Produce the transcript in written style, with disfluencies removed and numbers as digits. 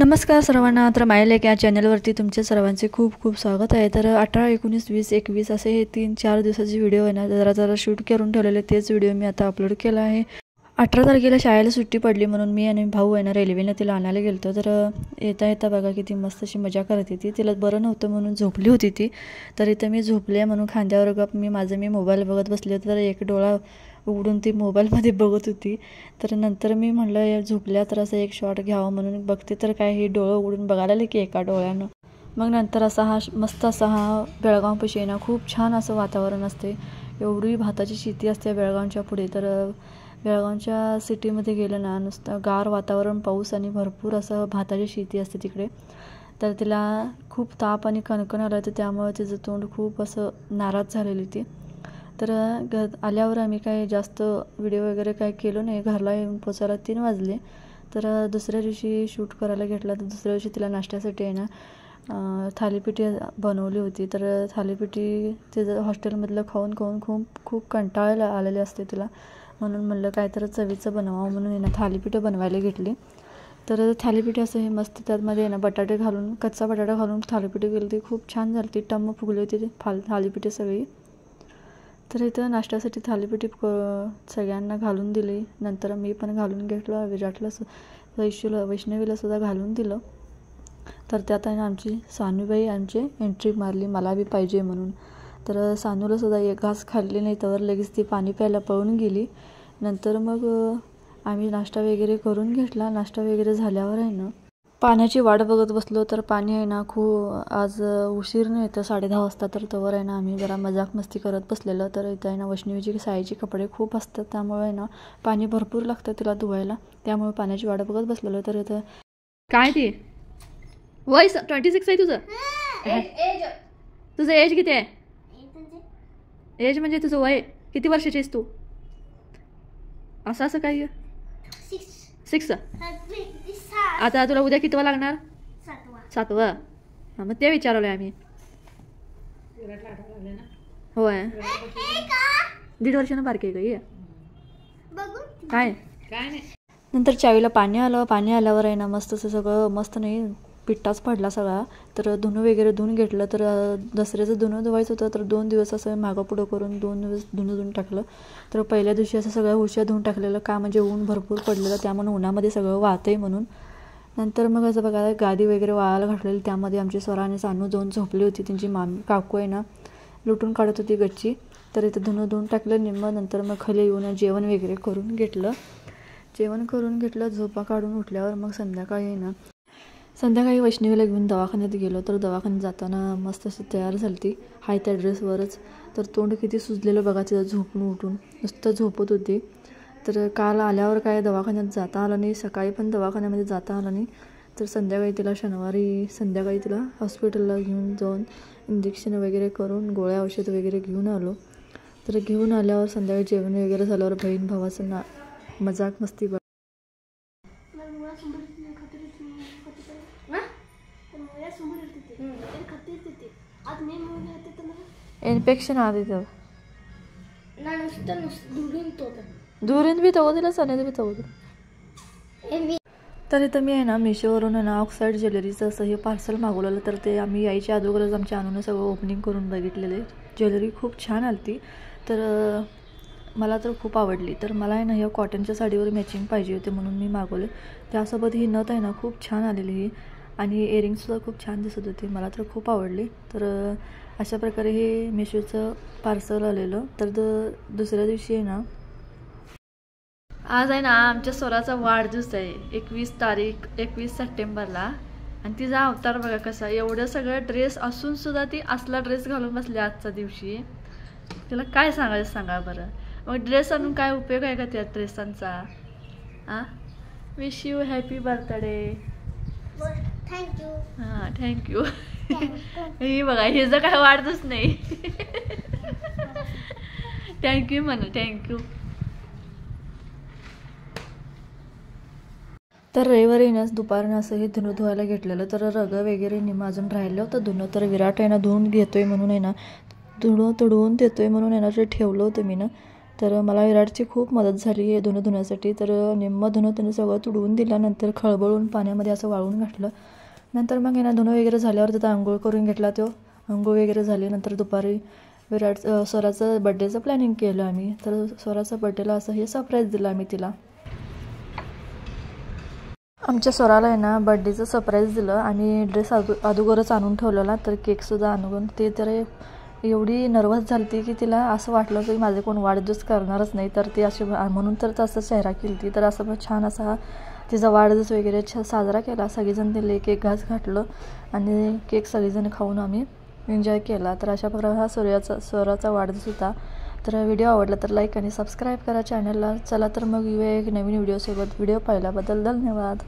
नमस्कार सर्वांना. तर मायलेक या चॅनलवरती तुमच्या सर्वांचे खूप खूप स्वागत आहे. तर 18, 19, 20, 21 असे हे 3-4 दिवसाचे व्हिडिओ आहे ना, जरा शूट करून ठेवलेले तेच व्हिडिओ मी आता अपलोड केला आहे. 18 तारखेला शाळेला सुट्टी पडली म्हणून मी आणि भाऊ आहे ना रेल्वेने तिला आणायला गेलो. तर येता बघा किती मस्त अशी मजा करत होती. तिला बरं नव्हतं म्हणून झोपली होती ती. तर इथं मी झोपले म्हणून खांद्यावर गप मी मोबाईल बघत बसले. तर एक डोळा उघडून ती मोबाईलमध्ये बघत होती. तर नंतर मी म्हटलं झोपल्या तर असं एक शॉट घ्यावं म्हणून बघते, तर काय हे डोळं उघडून बघायला आले की एका डोळ्यानं. मग नंतर मस्त असा बेळगावपाशी ना खूप छान असं वातावरण असते. एवढी भाताची शेती असते बेळगावच्या पुढे. तर बेळगावच्या सिटीमध्ये गेलं ना नुसतं गार वातावरण, पाऊस आणि भरपूर असं भाताची शेती असते तिकडे. तर तिला खूप ताप आणि कणकण आलं होतं, त्यामुळे तिचं तोंड खूप असं नाराज झालेली ती. तर आल्यावर आम्ही काय जास्त व्हिडिओ वगैरे काय केलो नाही. घरला येऊन पोचायला 3 वाजले. तर दुसऱ्या दिवशी शूट करायला घेतला. तर दुसऱ्या दिवशी तिला नाश्त्यासाठी आहे ना थालीपीठी बनवली होती. तर थालीपीठी तिचं हॉस्टेलमधलं खाऊन खूप कंटाळायला आलेले असते तिला, म्हणून म्हणलं काहीतरी चवीचं बनवावं म्हणून आहे ना थालीपीठं बनवायला घेतली. तर थालीपीठी असं हे मस्त त्यामध्ये आहे ना बटाटे घालून, कच्चा बटाटा घालून थालीपीठी केली. ती खूप छान झाली. ती टम्म फुगली होती थालीपीठी सगळी. तर इथं नाश्त्यासाठी थालीपीठी सगळ्यांना घालून दिली. नंतर मी पण घालून घेतलं. विराटला वैष्णवीला सुद्धा घालून दिलं. तर त्यात आहे ना आमची सानूबाई आमची एंट्री मारली, मला बी पाहिजे म्हणून. तर सानूला सुद्धा एक घास खाल्ली नाही, तर लगेच ती पाणी प्यायला पळून गेली. नंतर मग आम्ही नाश्ता वगैरे करून घेतला. नाश्ता वगैरे झाल्यावर आहे ना पाण्याची वाट बघत बसलो. तर पाणी आहे ना आज उशीरनं येतं 10:30 वाजता. तर तवर आहे ना आम्ही जरा मजाक मस्ती करत बसलेलं. तर इथं आहे ना वैष्णवीची साडीचे कपडे खूप असतात, त्यामुळे आहे ना पाणी भरपूर लागतं तिला धुवायला, त्यामुळे पाण्याची वाट बघत बसलेलं. तर इथं काय ते वय 26 आहे तुझं. तुझं एज किती आहे? एज म्हणजे तुझं वय किती वर्षाची आहेस तू? असं काय 6. आता तुला उद्या कितवा लागणार? 7वा. हां, मग ते विचारलं आम्ही. होय 1.5 वर्षानं बारकी आहे का? काय नाही. नंतर चावीला पाणी आलं. पाणी आल्यावर आहे ना मस्त असं सगळं मस्त नाही पिट्टाच पडला सगळा. तर धुणं वगैरे धुवून घेतलं. तर दसऱ्याचं धुणं धुवायचं होतं. तर 2 दिवस असं मागं पुढं करून 2 दिवस धुणं धुवून टाकलं. तर पहिल्या दिवशी असं सगळं उशिरा धुवून टाकलेलं, का म्हणजे ऊन भरपूर पडलेलं, त्यामुळे उन्हामध्ये सगळं वाहतंय म्हणून. नंतर मग असं बघा गादी वगैरे वाळायला घातलेली, त्यामध्ये आमची स्वरा आणि सानू जाऊन झोपली होती. त्यांची काकू आहे ना लुटून काढत होती गच्ची. तर इथं धुणं धुवून टाकलं निम्मं. नंतर मग खाली येऊन जेवण वगैरे करून घेतलं. झोपा काढून उठल्यावर मग संध्याकाळी वैष्णवीला घेऊन दवाखान्यात गेलो. तर दवाखान्यात जाताना मस्त अशी तयार झाली ती हाय त्या ड्रेसवरच. तर तोंड किती सुजलेलं बघा तिथं झोपून उठून, नुसतं झोपत होती. तर काल आल्यावर काय दवाखान्यात जाता आलं नाही, सकाळी पण दवाखान्यामध्ये जाता आलं नाही. तर शनिवारी संध्याकाळी तिला हॉस्पिटलला घेऊन जाऊन इंजेक्शन वगैरे करून गोळ्या औषध वगैरे घेऊन आलो. तर घेऊन आल्यावर संध्याकाळी जेवण वगैरे झाल्यावर बहीण भावाचं मजाक मस्ती इन्फेक्शन आधी तर दुरीन बी तवदिला सनेत बी तवदिला. तर इथं मी आहे ना मिशोवरून आहे ना ऑक्साईड ज्वेलरीचं असं हे पार्सल मागवलेलं. तर ते आम्ही यायच्या अगोदरच आमच्या आणून सगळं ओपनिंग करून बघितलेले. ज्वेलरी खूप छान आली. तर मला तर खूप आवडली. तर मला आहे ना ह्या कॉटनच्या साडीवर मॅचिंग पाहिजे होते म्हणून मी मागवले. त्यासोबत ही नथ आहे ना खूप छान आलेली ही, आणि इयरिंगसुद्धा खूप छान दिसत होती. मला तर खूप आवडली. तर अशा प्रकारे हे मिशोचं पार्सल आलेलं. तर दुसऱ्या दिवशी आहे ना आज आहे ना आमच्या स्वराचा वाढदिवस आहे. 21 सप्टेंबरला. आणि तिचा अवतार बघा कसा, एवढं सगळं ड्रेस असून सुद्धा ती असला ड्रेस घालून बसली आजच्या दिवशी. तिला काय सांगायचं सांगा बरं. मग ड्रेस आणून काय उपयोग आहे का त्या ड्रेसांचा? Wish you happy birthday. Thank you. हां थँक्यू. ही बघा हिचं काय वाढतच नाही. थँक्यू म्हणू, थँक्यू. तर रविवारी ना दुपारनं असं हे धुणं धुवायला घेतलेलं. तर रग वगैरे निम अजून राहिलं होतं धुणं. तर विराट आहे ना धुवून घेतोय म्हणून आहे ना धुणं तुडवून देतोय म्हणून आहे ना ते ठेवलं होतं मी ना. तर मला विराटची खूप मदत झाली हे धुणं धुण्यासाठी. तर निम्म धुणं त्यानं सगळं तुडवून दिल्यानंतर खळबळून पाण्यामध्ये असं वाळून घातलं. नंतर मग आहे ना धुणं वगैरे झाल्यावर तिथं आंघोळ करून घेतला. तो आंघोळ वगैरे झाली. नंतर दुपारी स्वराचं बड्डेचं प्लॅनिंग केलं आम्ही. तर स्वराचं बड्डेला असं हे सरप्राईज दिलं आम्ही तिला. आमच्या स्वराला आहे ना बड्डेचं सरप्राईज दिलं. आम्ही ड्रेस अगोदरच आणून ठेवलेला. तर केकसुद्धा आणून ते तर एवढी नर्वस झाली होती की तिला असं वाटलं की माझे कोण वाढदिवस करणारच नाही. तर ती अशी म्हणून तर तसं चेहरा केली ती. तर असं छान असा तिचा वाढदिवस वगैरे साजरा केला. सगळेजण तिला एक एक घास घातलं आणि केक सगळेजण खाऊन आम्ही एन्जॉय केला. तर अशा प्रकारे हा स्वराचा वाढदिवस होता. तर व्हिडिओ आवडला तर लाईक आणि सबस्क्राईब करा चॅनलला. चला तर मग येऊया एक नवीन व्हिडिओसोबत. व्हिडिओ पाहिल्याबद्दल धन्यवाद.